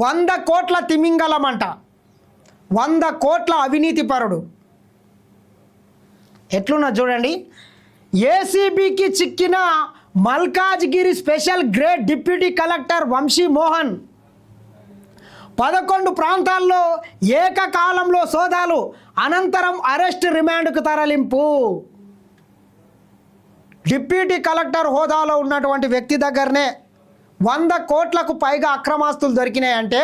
100 కోట్ల తిమింగలం అంట, 100 కోట్ల అవినీతి పరుడు. ఎట్లున్నా చూడండి. ఏసీబీకి చిక్కిన Malkajgiri special grade deputy collector Vamshi Mohan. 11 ప్రాంతాల్లో ఏకకాలంలో సోదాలు, అనంతరం అరెస్ట్, రిమాండ్కు తరలింపు. డిప్యూటీ కలెక్టర్ హోదాలో ఉన్నటువంటి వ్యక్తి దగ్గరనే 100 కోట్లకు పైగా అక్రమాస్తులు దొరికినాయంటే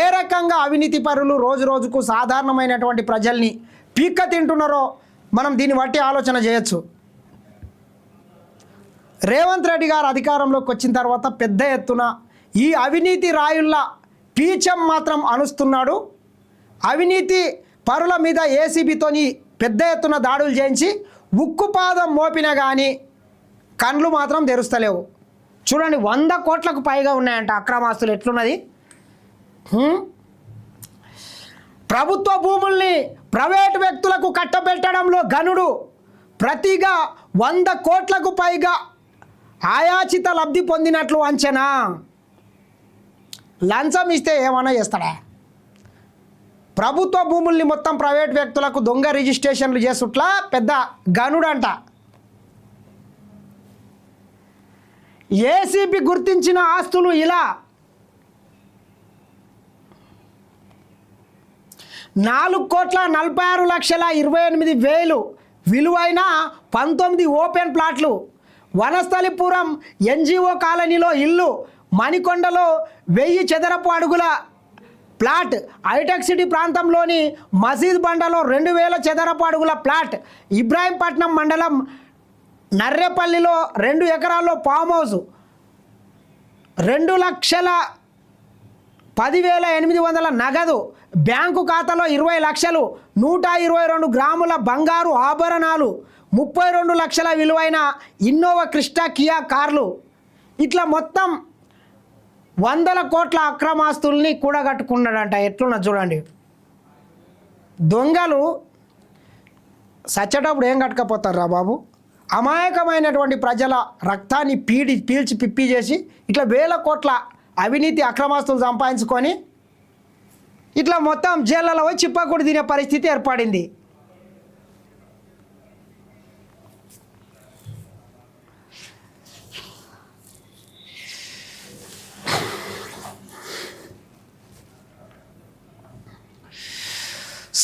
ఏ రకంగా అవినీతి పరులు రోజు రోజుకు సాధారణమైనటువంటి ప్రజల్ని పీక్క తింటున్నారో మనం దీన్ని బట్టి ఆలోచన చేయొచ్చు. రేవంత్ రెడ్డి గారు అధికారంలోకి వచ్చిన తర్వాత పెద్ద ఎత్తున ఈ అవినీతి రాయుల్లా పీచం మాత్రం అనుస్తున్నాడు. అవినీతి పరుల మీద ఏసీబీతోని పెద్ద ఎత్తున దాడులు చేయించి ఉక్కుపాదం మోపినా కానీ కండ్లు మాత్రం తెరుస్తలేవు. చూడండి, 100 కోట్లకు పైగా ఉన్నాయంట అక్రమాస్తులు. ఎట్లున్నది? ప్రభుత్వ భూముల్ని ప్రైవేటు వ్యక్తులకు కట్టబెట్టడంలో గనుడు. ప్రతిగా 100 కోట్లకు పైగా ఆయాచిత లబ్ధి పొందినట్లు అంచనా. లంచం ఇస్తే ఏమన్నా చేస్తాడా? ప్రభుత్వ భూముల్ని మొత్తం ప్రైవేట్ వ్యక్తులకు దొంగ రిజిస్ట్రేషన్లు చేసుట్లా పెద్ద గనుడంట. ఏసీబీ గుర్తించిన ఆస్తులు ఇలా: 4,46,28,000 విలువైన 19 ఓపెన్ ప్లాట్లు. వనస్థలిపురం ఎన్జిఓ కాలనీలో ఇల్లు. మణికొండలో 1000 చదరపు అడుగుల ప్లాట్. హైటెక్ సిటీ ప్రాంతంలోని మసీద్ బండలో 2000 చదరపు అడుగుల ప్లాట్. ఇబ్రాహీంపట్నం మండలం నర్రేపల్లిలో 2 ఎకరాల్లో ఫామ్ హౌస్. 2,10,800 నగదు. బ్యాంకు ఖాతాలో 20 లక్షలు. 122 గ్రాముల బంగారు ఆభరణాలు. 32 లక్షల విలువైన ఇన్నోవా క్రిస్టా కియా కార్లు. ఇట్లా మొత్తం 100 కోట్ల అక్రమాస్తుల్ని కూడగట్టుకున్నాడంట. ఎట్లున్నా చూడండి. దొంగలు సచ్చేటప్పుడు ఏం కట్టుకపోతారు రా బాబు? అమాయకమైనటువంటి ప్రజల రక్తాన్ని పీల్చి పిప్పి చేసి ఇట్లా 1000 కోట్ల అవినీతి అక్రమాస్తులు సంపాదించుకొని ఇట్లా మొత్తం జైళ్ళలో పోయి చిప్పకూడి తినే పరిస్థితి ఏర్పడింది.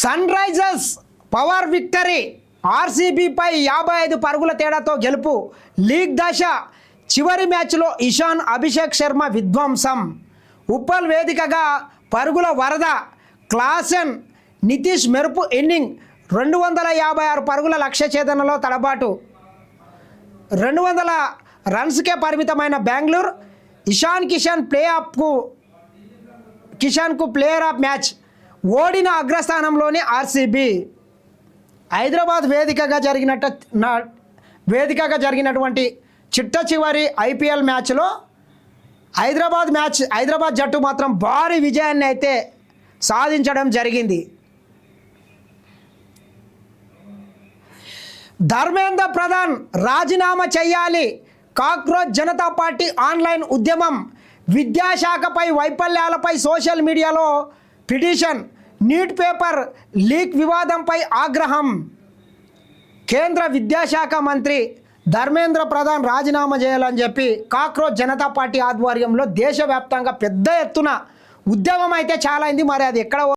Sunrisers power victory. ఆర్సీబీపై 55 పరుగుల తేడాతో గెలుపు. లీగ్ దశ చివరి మ్యాచ్లో ఇషాన్, అభిషేక్ శర్మ విధ్వంసం. ఉప్పల్ వేదికగా పరుగుల వరద. క్లాసెన్, నితీష్ మెరుపు ఇన్నింగ్. 256 పరుగుల లక్ష్య ఛేదనలో తడబాటు. 200 రన్స్కే పరిమితమైన బెంగళూరు. ఇషాన్ కిషన్కు ప్లేయర్ ఆఫ్ మ్యాచ్. ఓడిన అగ్రస్థానంలోని ఆర్సీబీ. హైదరాబాద్ వేదికగా జరిగినటువంటి చిట్ట చివరి ఐపీఎల్ మ్యాచ్లో హైదరాబాద్ జట్టు మాత్రం భారీ విజయాన్ని అయితే సాధించడం జరిగింది. ధర్మేంద్ర ప్రధాన్ రాజీనామా చేయాలి. కాక్రోచ్ జనతా పార్టీ ఆన్లైన్ ఉద్యమం. విద్యాశాఖపై వైఫల్యాలపై సోషల్ మీడియాలో పిటిషన్. నీట్ పేపర్ లీక్ వివాదంపై ఆగ్రహం. కేంద్ర విద్యాశాఖ మంత్రి ధర్మేంద్ర ప్రధాన్ రాజీనామా చేయాలని చెప్పి కాక్రోచ్ జనతా పార్టీ ఆధ్వర్యంలో దేశవ్యాప్తంగా పెద్ద ఎత్తున ఉద్యమం అయితే చాలా అయింది. మరి అది ఎక్కడ